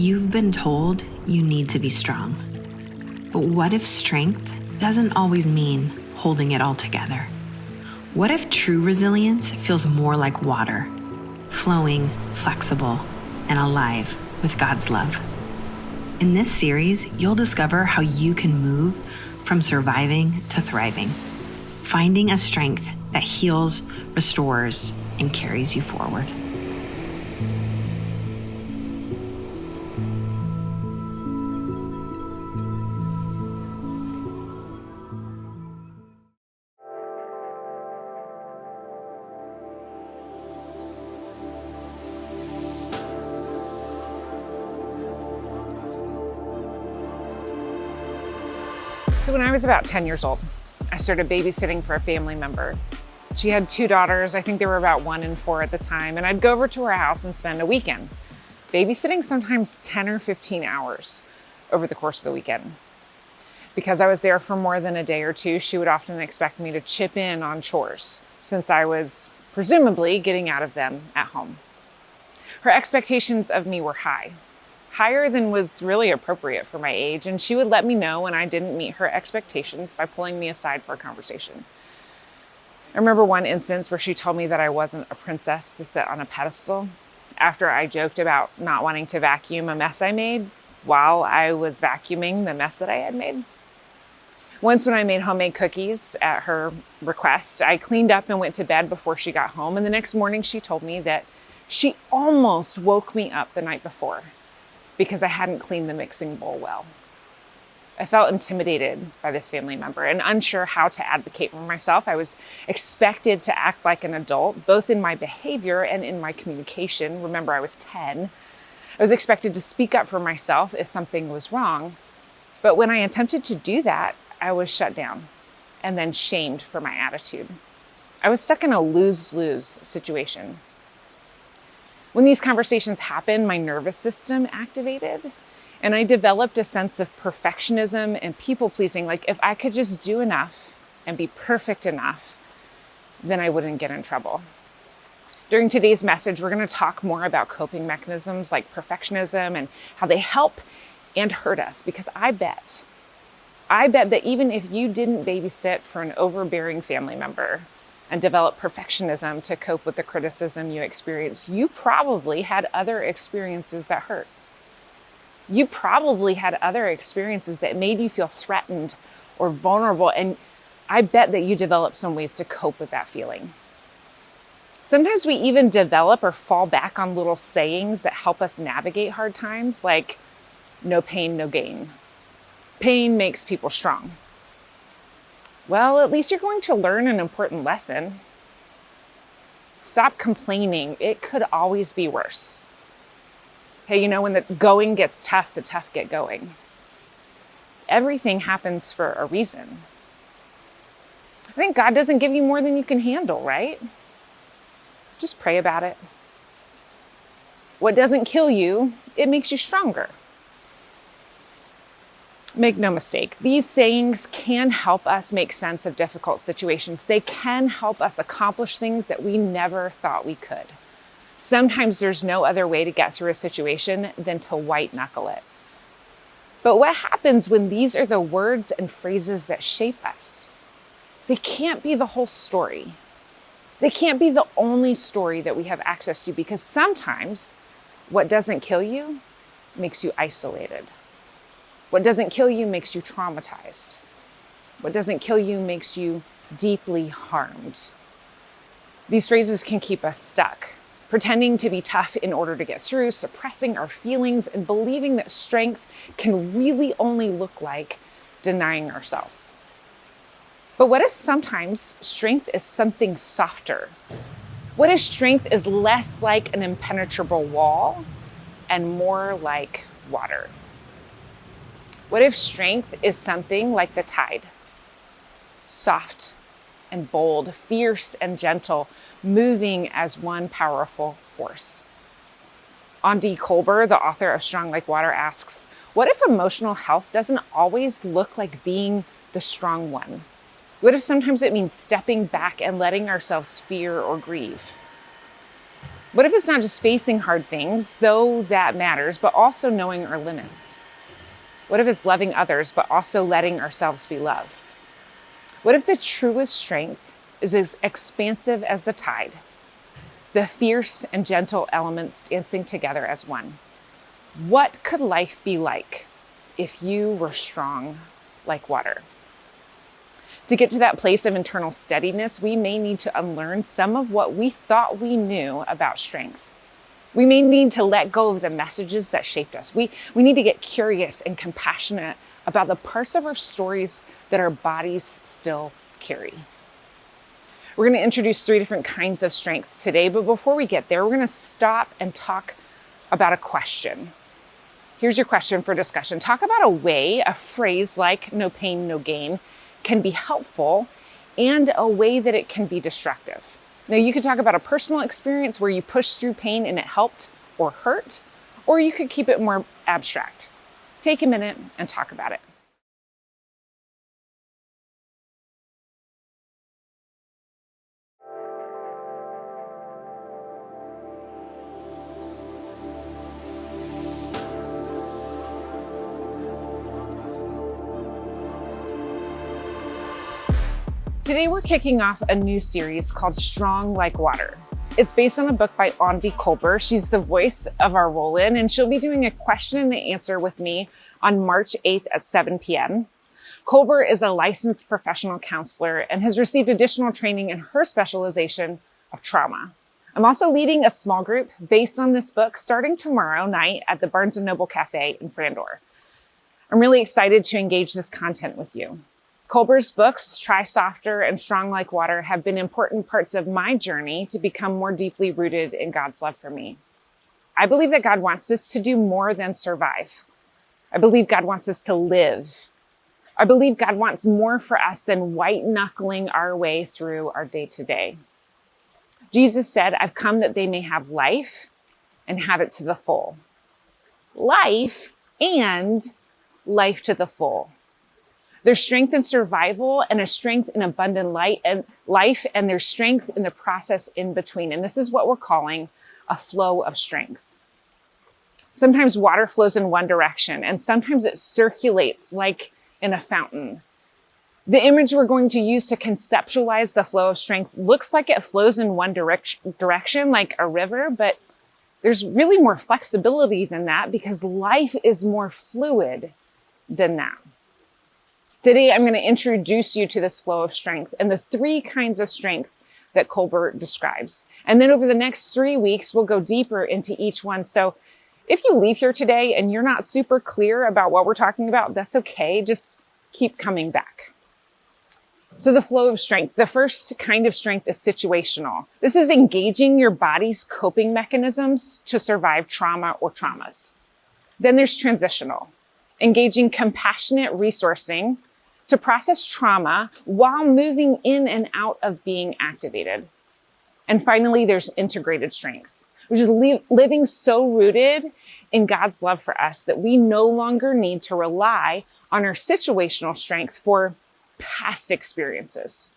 You've been told you need to be strong. But what if strength doesn't always mean holding it all together? What if true resilience feels more like water, flowing, flexible, and alive with God's love? In this series, you'll discover how you can move from surviving to thriving, finding a strength that heals, restores, and carries you forward. So when I was about 10 years old, I started babysitting for a family member. She had 2 daughters. I think they were about 1 and 4 at the time. And I'd go over to her house and spend a weekend babysitting, sometimes 10 or 15 hours over the course of the weekend. Because I was there for more than a day or two, she would often expect me to chip in on chores since I was presumably getting out of them at home. Her expectations of me were higher than was really appropriate for my age, and she would let me know when I didn't meet her expectations by pulling me aside for a conversation. I remember one instance where she told me that I wasn't a princess to sit on a pedestal after I joked about not wanting to vacuum a mess I made while I was vacuuming the mess that I had made. Once when I made homemade cookies at her request, I cleaned up and went to bed before she got home, and the next morning she told me that she almost woke me up the night before because I hadn't cleaned the mixing bowl well. I felt intimidated by this family member and unsure how to advocate for myself. I was expected to act like an adult, both in my behavior and in my communication. Remember, I was 10. I was expected to speak up for myself if something was wrong. But when I attempted to do that, I was shut down and then shamed for my attitude. I was stuck in a lose-lose situation. When these conversations happened, my nervous system activated, and I developed a sense of perfectionism and people-pleasing. Like if I could just do enough and be perfect enough, then I wouldn't get in trouble. During today's message, we're going to talk more about coping mechanisms like perfectionism and how they help and hurt us, because I bet that even if you didn't babysit for an overbearing family member and develop perfectionism to cope with the criticism you experienced, you probably had other experiences that hurt. You probably had other experiences that made you feel threatened or vulnerable, and I bet that you developed some ways to cope with that feeling. Sometimes we even develop or fall back on little sayings that help us navigate hard times, like no pain, no gain. Pain makes people strong. Well, at least you're going to learn an important lesson. Stop complaining. It could always be worse. Hey, when the going gets tough, the tough get going. Everything happens for a reason. I think God doesn't give you more than you can handle, right? Just pray about it. What doesn't kill you, it makes you stronger. Make no mistake, these sayings can help us make sense of difficult situations. They can help us accomplish things that we never thought we could. Sometimes there's no other way to get through a situation than to white knuckle it. But what happens when these are the words and phrases that shape us? They can't be the whole story. They can't be the only story that we have access to, because sometimes what doesn't kill you makes you isolated. What doesn't kill you makes you traumatized. What doesn't kill you makes you deeply harmed. These phrases can keep us stuck, pretending to be tough in order to get through, suppressing our feelings, and believing that strength can really only look like denying ourselves. But what if sometimes strength is something softer? What if strength is less like an impenetrable wall and more like water? What if strength is something like the tide? Soft and bold, fierce and gentle, moving as one powerful force. Andy Kolber, the author of Strong Like Water, asks, what if emotional health doesn't always look like being the strong one? What if sometimes it means stepping back and letting ourselves fear or grieve? What if it's not just facing hard things, though that matters, but also knowing our limits? What if it's loving others, but also letting ourselves be loved? What if the truest strength is as expansive as the tide, the fierce and gentle elements dancing together as one? What could life be like if you were strong like water? To get to that place of internal steadiness, we may need to unlearn some of what we thought we knew about strength. We may need to let go of the messages that shaped us. We need to get curious and compassionate about the parts of our stories that our bodies still carry. We're going to introduce 3 different kinds of strength today, but before we get there, we're going to stop and talk about a question. Here's your question for discussion. Talk about a way a phrase like no pain, no gain can be helpful and a way that it can be destructive. Now, you could talk about a personal experience where you pushed through pain and it helped or hurt, or you could keep it more abstract. Take a minute and talk about it. Today we're kicking off a new series called Strong Like Water. It's based on a book by Andi Kolber. She's the voice of our roll-in, and she'll be doing a question and answer with me on March 8th at 7 p.m. Kolber is a licensed professional counselor and has received additional training in her specialization of trauma. I'm also leading a small group based on this book starting tomorrow night at the Barnes & Noble Cafe in Frandor. I'm really excited to engage this content with you. Kolber's books, Try Softer and Strong Like Water, have been important parts of my journey to become more deeply rooted in God's love for me. I believe that God wants us to do more than survive. I believe God wants us to live. I believe God wants more for us than white-knuckling our way through our day-to-day. Jesus said, I've come that they may have life and have it to the full. Life and life to the full. There's strength in survival and a strength in abundant life, and there's strength in the process in between. And this is what we're calling a flow of strength. Sometimes water flows in one direction, and sometimes it circulates like in a fountain. The image we're going to use to conceptualize the flow of strength looks like it flows in one direction, like a river, but there's really more flexibility than that because life is more fluid than that. Today, I'm going to introduce you to this flow of strength and the 3 kinds of strength that Kolber describes. And then over the next 3 weeks, we'll go deeper into each one. So if you leave here today and you're not super clear about what we're talking about, that's okay. Just keep coming back. So the flow of strength, the first kind of strength is situational. This is engaging your body's coping mechanisms to survive trauma or traumas. Then there's transitional, engaging compassionate resourcing to process trauma while moving in and out of being activated. And finally, there's integrated strength, which is living so rooted in God's love for us that we no longer need to rely on our situational strength for past experiences.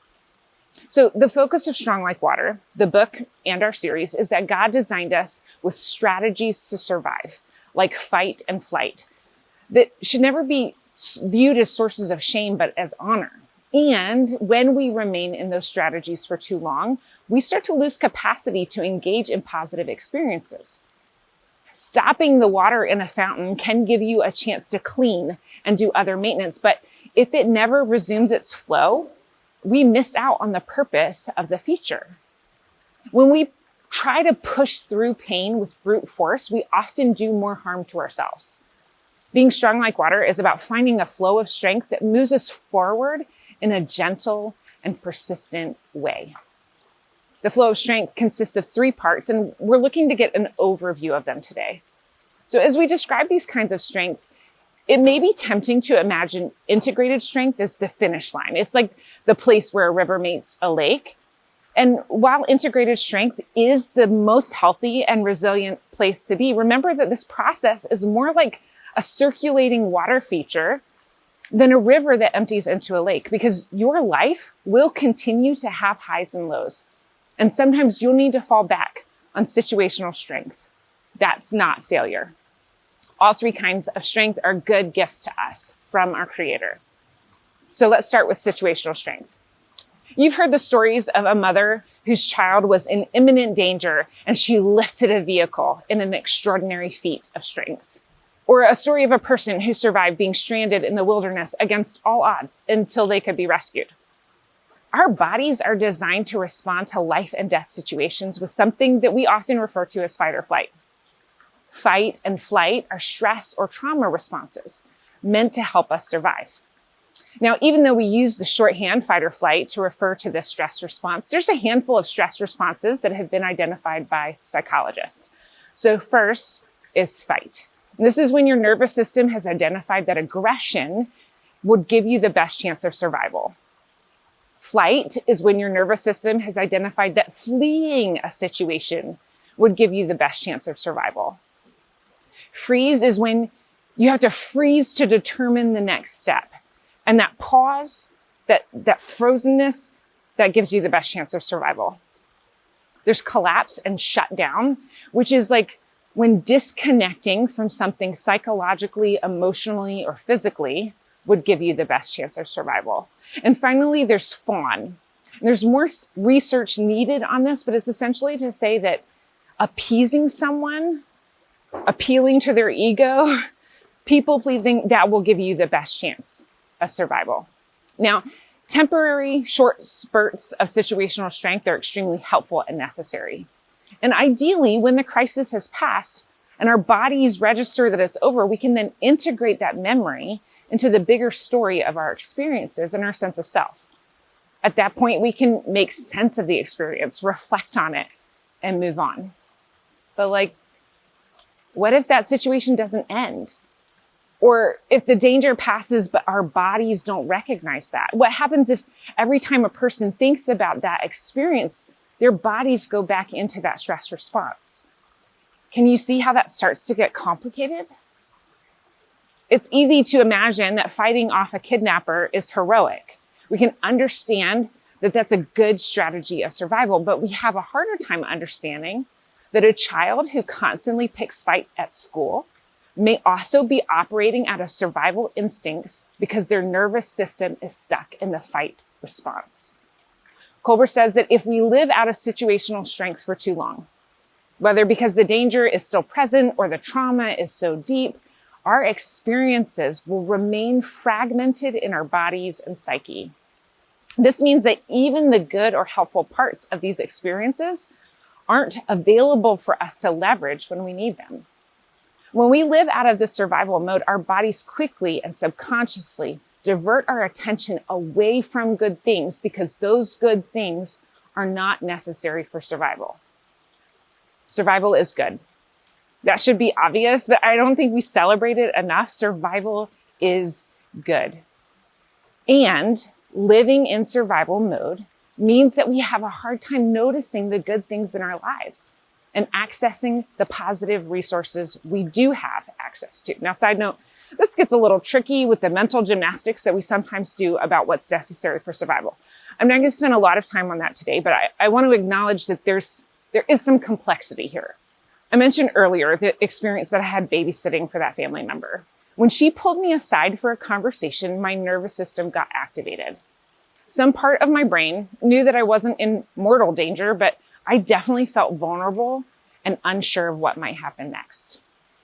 So the focus of Strong Like Water, the book and our series, is that God designed us with strategies to survive, like fight and flight, that should never be viewed as sources of shame, but as honor. And when we remain in those strategies for too long, we start to lose capacity to engage in positive experiences. Stopping the water in a fountain can give you a chance to clean and do other maintenance, but if it never resumes its flow, we miss out on the purpose of the feature. When we try to push through pain with brute force, we often do more harm to ourselves. Being strong like water is about finding a flow of strength that moves us forward in a gentle and persistent way. The flow of strength consists of 3 parts, and we're looking to get an overview of them today. So as we describe these kinds of strength, it may be tempting to imagine integrated strength as the finish line. It's like the place where a river meets a lake. And while integrated strength is the most healthy and resilient place to be, remember that this process is more like a circulating water feature than a river that empties into a lake, because your life will continue to have highs and lows. And sometimes you'll need to fall back on situational strength. That's not failure. All three kinds of strength are good gifts to us from our Creator. So let's start with situational strength. You've heard the stories of a mother whose child was in imminent danger and she lifted a vehicle in an extraordinary feat of strength. Or a story of a person who survived being stranded in the wilderness against all odds until they could be rescued. Our bodies are designed to respond to life and death situations with something that we often refer to as fight or flight. Fight and flight are stress or trauma responses meant to help us survive. Now, even though we use the shorthand fight or flight to refer to this stress response, there's a handful of stress responses that have been identified by psychologists. So first is fight. And this is when your nervous system has identified that aggression would give you the best chance of survival. Flight is when your nervous system has identified that fleeing a situation would give you the best chance of survival. Freeze is when you have to freeze to determine the next step. And that pause, that frozenness, that gives you the best chance of survival. There's collapse and shutdown, which is like when disconnecting from something psychologically, emotionally, or physically would give you the best chance of survival. And finally, there's fawn. And there's more research needed on this, but it's essentially to say that appeasing someone, appealing to their ego, people pleasing, that will give you the best chance of survival. Now, temporary short spurts of situational strength are extremely helpful and necessary. And ideally, when the crisis has passed and our bodies register that it's over, we can then integrate that memory into the bigger story of our experiences and our sense of self. At that point, we can make sense of the experience, reflect on it, and move on. But what if that situation doesn't end? Or if the danger passes, but our bodies don't recognize that? What happens if every time a person thinks about that experience, their bodies go back into that stress response? Can you see how that starts to get complicated? It's easy to imagine that fighting off a kidnapper is heroic. We can understand that that's a good strategy of survival, but we have a harder time understanding that a child who constantly picks fight at school may also be operating out of survival instincts because their nervous system is stuck in the fight response. Kolber says that if we live out of situational strength for too long, whether because the danger is still present or the trauma is so deep, our experiences will remain fragmented in our bodies and psyche. This means that even the good or helpful parts of these experiences aren't available for us to leverage when we need them. When we live out of the survival mode, our bodies quickly and subconsciously divert our attention away from good things because those good things are not necessary for survival. Survival is good. That should be obvious, but I don't think we celebrate it enough. Survival is good. And living in survival mode means that we have a hard time noticing the good things in our lives and accessing the positive resources we do have access to. Now, side note, this gets a little tricky with the mental gymnastics that we sometimes do about what's necessary for survival. I'm not going to spend a lot of time on that today, but I want to acknowledge that there is some complexity here. I mentioned earlier the experience that I had babysitting for that family member. When she pulled me aside for a conversation, my nervous system got activated. Some part of my brain knew that I wasn't in mortal danger, but I definitely felt vulnerable and unsure of what might happen next.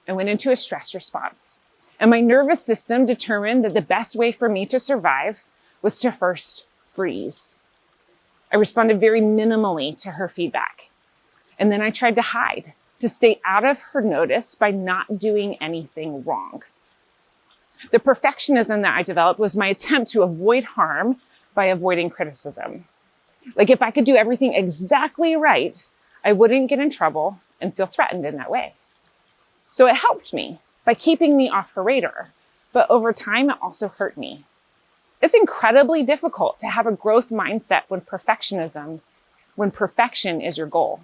I went into a stress response, and my nervous system determined that the best way for me to survive was to first freeze. I responded very minimally to her feedback, and then I tried to hide, to stay out of her notice by not doing anything wrong. The perfectionism that I developed was my attempt to avoid harm by avoiding criticism. If I could do everything exactly right, I wouldn't get in trouble and feel threatened in that way. So it helped me by keeping me off her radar, but over time, it also hurt me. It's incredibly difficult to have a growth mindset when perfection is your goal.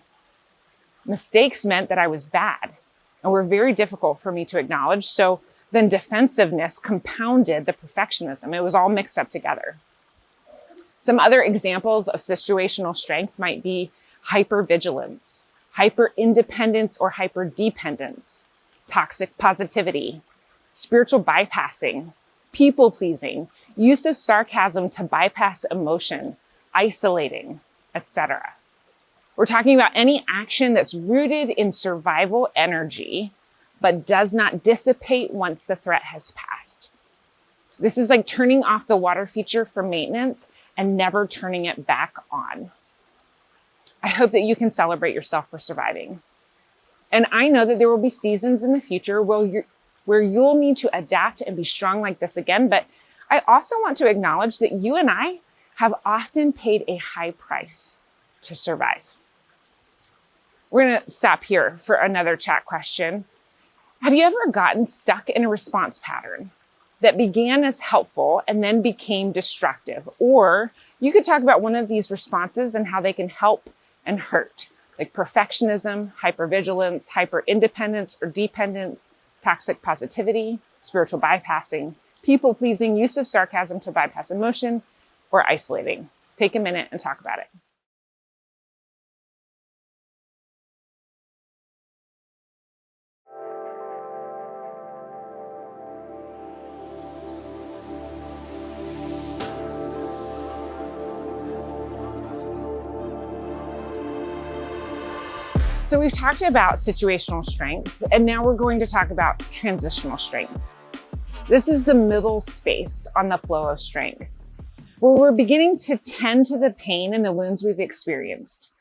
Mistakes meant that I was bad and were very difficult for me to acknowledge. So then defensiveness compounded the perfectionism. It was all mixed up together. Some other examples of situational strength might be hypervigilance, hyper-independence or hyper-dependence, toxic positivity, spiritual bypassing, people-pleasing, use of sarcasm to bypass emotion, isolating, etc. We're talking about any action that's rooted in survival energy, but does not dissipate once the threat has passed. This is like turning off the water feature for maintenance and never turning it back on. I hope that you can celebrate yourself for surviving. And I know that there will be seasons in the future where you'll need to adapt and be strong like this again. But I also want to acknowledge that you and I have often paid a high price to survive. We're going to stop here for another chat question. Have you ever gotten stuck in a response pattern that began as helpful and then became destructive? Or you could talk about one of these responses and how they can help and hurt, like perfectionism, hypervigilance, hyper-independence or dependence, toxic positivity, spiritual bypassing, people-pleasing, use of sarcasm to bypass emotion, or isolating. Take a minute and talk about it. So we've talked about situational strength, and now we're going to talk about transitional strength. This is the middle space on the flow of strength, where we're beginning to tend to the pain and the wounds we've experienced.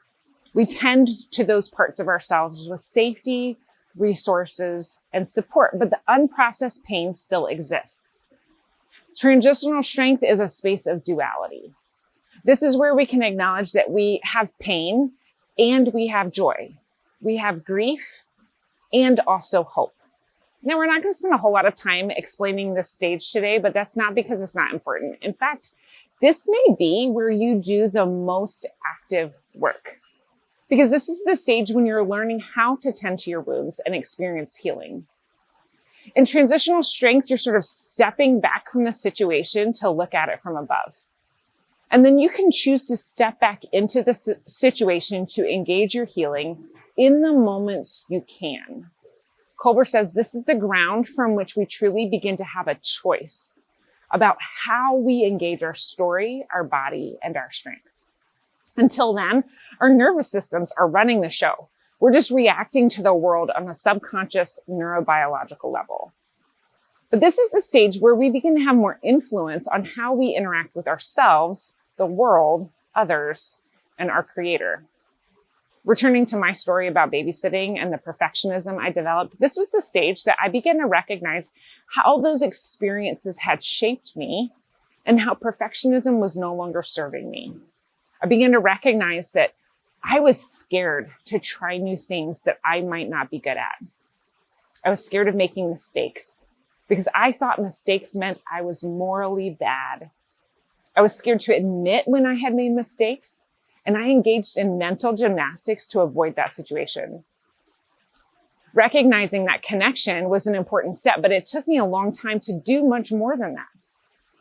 We tend to those parts of ourselves with safety, resources, and support, but the unprocessed pain still exists. Transitional strength is a space of duality. This is where we can acknowledge that we have pain and we have joy. We have grief and also hope. Now, we're not going to spend a whole lot of time explaining this stage today, but that's not because it's not important. In fact, this may be where you do the most active work, because this is the stage when you're learning how to tend to your wounds and experience healing. In transitional strength, you're sort of stepping back from the situation to look at it from above. And then you can choose to step back into the situation to engage your healing in the moments you can. Kolber says this is the ground from which we truly begin to have a choice about how we engage our story, our body, and our strength. Until then, our nervous systems are running the show. We're just reacting to the world on a subconscious neurobiological level. But this is the stage where we begin to have more influence on how we interact with ourselves, the world, others, and our creator. Returning to my story about babysitting and the perfectionism I developed, this was the stage that I began to recognize how those experiences had shaped me and how perfectionism was no longer serving me. I began to recognize that I was scared to try new things that I might not be good at. I was scared of making mistakes because I thought mistakes meant I was morally bad. I was scared to admit when I had made mistakes, and I engaged in mental gymnastics to avoid that situation. Recognizing that connection was an important step, but it took me a long time to do much more than that.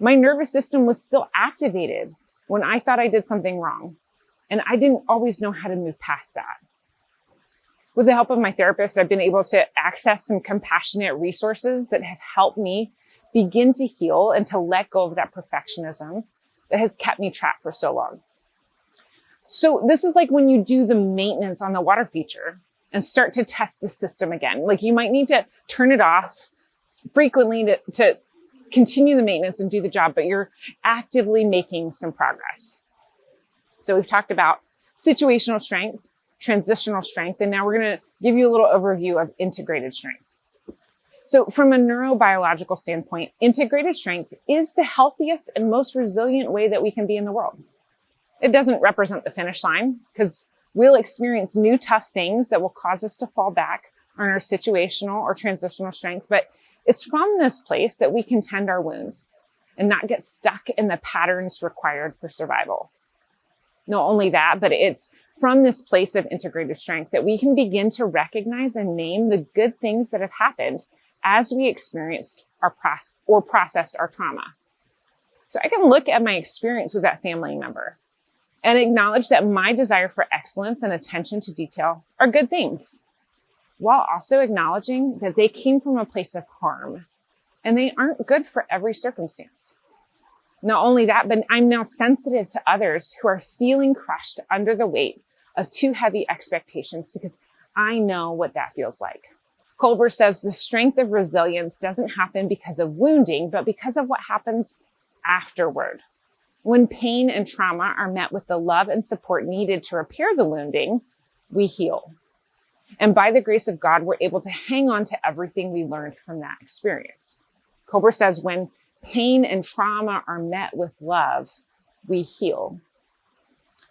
My nervous system was still activated when I thought I did something wrong, and I didn't always know how to move past that. With the help of my therapist, I've been able to access some compassionate resources that have helped me begin to heal and to let go of that perfectionism that has kept me trapped for so long. So this is like when you do the maintenance on the water feature and start to test the system again. Like you might need to turn it off frequently to continue the maintenance and do the job, but you're actively making some progress. So we've talked about situational strength, transitional strength, and now we're going to give you a little overview of integrated strength. So from a neurobiological standpoint, integrated strength is the healthiest and most resilient way that we can be in the world. It doesn't represent the finish line because we'll experience new tough things that will cause us to fall back on our situational or transitional strength. But it's from this place that we can tend our wounds and not get stuck in the patterns required for survival. Not only that, but it's from this place of integrated strength that we can begin to recognize and name the good things that have happened as we experienced processed our trauma. So I can look at my experience with that family member and acknowledge that my desire for excellence and attention to detail are good things, while also acknowledging that they came from a place of harm and they aren't good for every circumstance. Not only that, but I'm now sensitive to others who are feeling crushed under the weight of too heavy expectations because I know what that feels like. Kolber says the strength of resilience doesn't happen because of wounding, but because of what happens afterward. When pain and trauma are met with the love and support needed to repair the wounding, we heal. And by the grace of God, we're able to hang on to everything we learned from that experience. Kolber says when pain and trauma are met with love, we heal.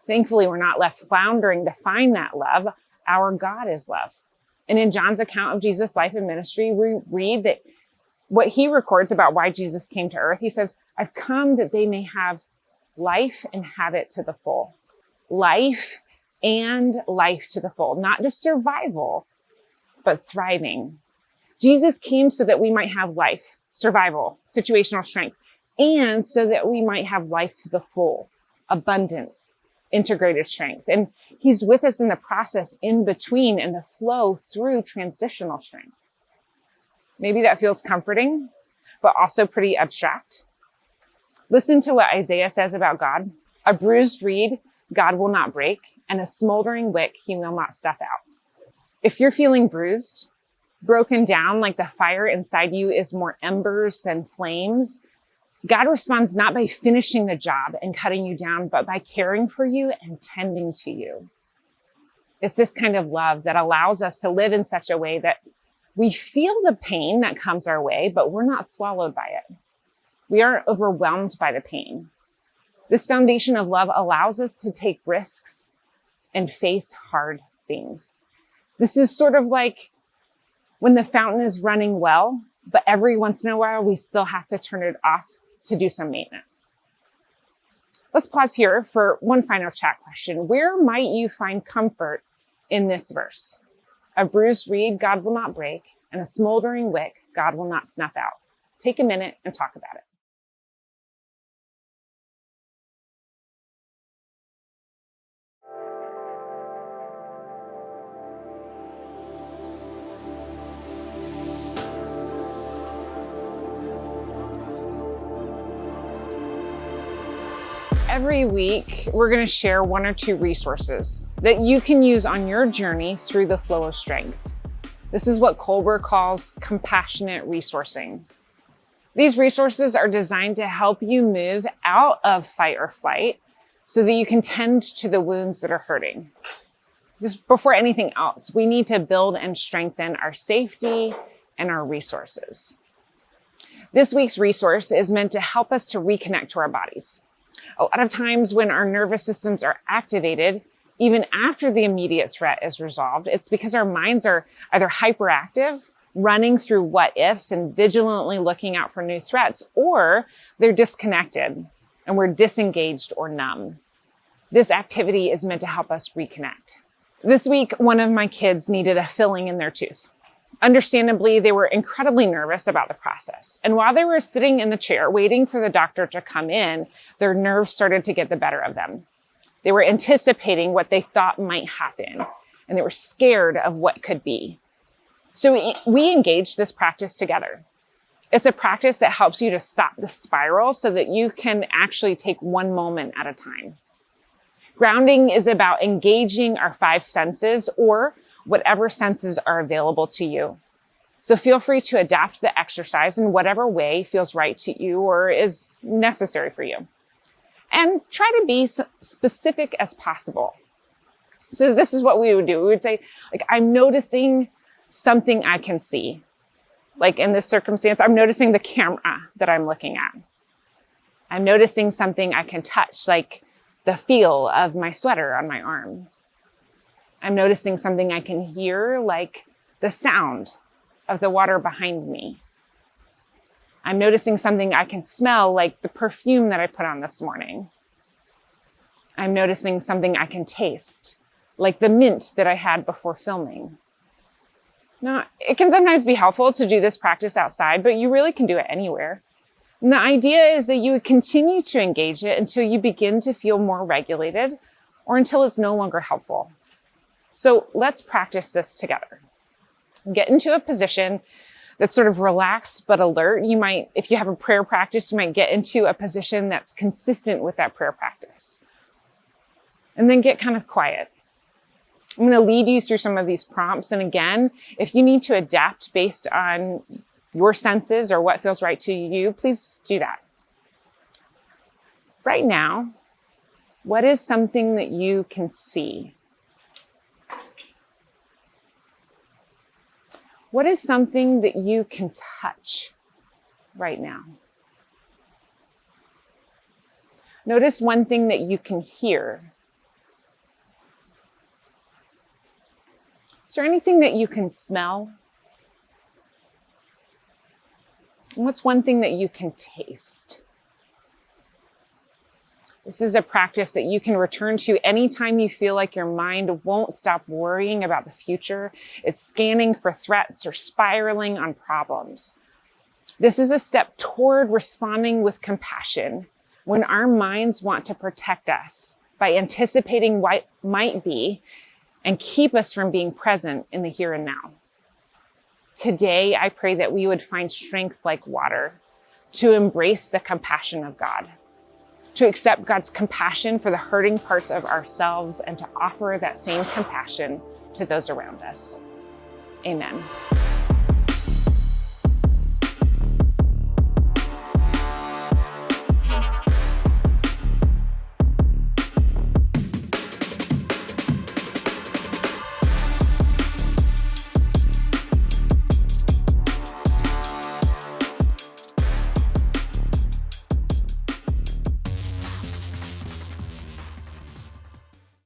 Thankfully, we're not left floundering to find that love. Our God is love. And in John's account of Jesus' life and ministry, we read that what he records about why Jesus came to earth, he says, I've come that they may have life and have it to the full. Life and life to the full, not just survival, but thriving. Jesus came so that we might have life, survival, situational strength, and so that we might have life to the full, abundance, integrated strength. And he's with us in the process in between and the flow through transitional strength. Maybe that feels comforting, but also pretty abstract. Listen to what Isaiah says about God. A bruised reed God will not break, and a smoldering wick he will not snuff out. If you're feeling bruised, broken down, like the fire inside you is more embers than flames, God responds not by finishing the job and cutting you down, but by caring for you and tending to you. It's this kind of love that allows us to live in such a way that we feel the pain that comes our way, but we're not swallowed by it. We aren't overwhelmed by the pain. This foundation of love allows us to take risks and face hard things. This is sort of like when the fountain is running well, but every once in a while, we still have to turn it off to do some maintenance. Let's pause here for one final chat question. Where might you find comfort in this verse? A bruised reed God will not break, and a smoldering wick God will not snuff out. Take a minute and talk about it. Every week, we're going to share one or two resources that you can use on your journey through the flow of strength. This is what Kolber calls compassionate resourcing. These resources are designed to help you move out of fight or flight so that you can tend to the wounds that are hurting. Before anything else, we need to build and strengthen our safety and our resources. This week's resource is meant to help us to reconnect to our bodies. A lot of times when our nervous systems are activated, even after the immediate threat is resolved, it's because our minds are either hyperactive, running through what ifs and vigilantly looking out for new threats, or they're disconnected and we're disengaged or numb. This activity is meant to help us reconnect. This week, one of my kids needed a filling in their tooth. Understandably, they were incredibly nervous about the process. And while they were sitting in the chair waiting for the doctor to come in, their nerves started to get the better of them. They were anticipating what they thought might happen, and they were scared of what could be. So we engaged this practice together. It's a practice that helps you to stop the spiral so that you can actually take one moment at a time. Grounding is about engaging our five senses, or whatever senses are available to you. So feel free to adapt the exercise in whatever way feels right to you or is necessary for you. And try to be specific as possible. So this is what we would do. We would say, I'm noticing something I can see. Like in this circumstance, I'm noticing the camera that I'm looking at. I'm noticing something I can touch, like the feel of my sweater on my arm. I'm noticing something I can hear, like the sound of the water behind me. I'm noticing something I can smell, like the perfume that I put on this morning. I'm noticing something I can taste, like the mint that I had before filming. Now, it can sometimes be helpful to do this practice outside, but you really can do it anywhere. And the idea is that you would continue to engage it until you begin to feel more regulated or until it's no longer helpful. So let's practice this together. Get into a position that's sort of relaxed but alert. You might, if you have a prayer practice, you might get into a position that's consistent with that prayer practice. And then get kind of quiet. I'm going to lead you through some of these prompts. And again, if you need to adapt based on your senses or what feels right to you, please do that. Right now, what is something that you can see? What is something that you can touch right now? Notice one thing that you can hear. Is there anything that you can smell? And what's one thing that you can taste? This is a practice that you can return to anytime you feel like your mind won't stop worrying about the future. It's scanning for threats or spiraling on problems. This is a step toward responding with compassion when our minds want to protect us by anticipating what might be and keep us from being present in the here and now. Today, I pray that we would find strength like water to embrace the compassion of God, to accept God's compassion for the hurting parts of ourselves and to offer that same compassion to those around us. Amen.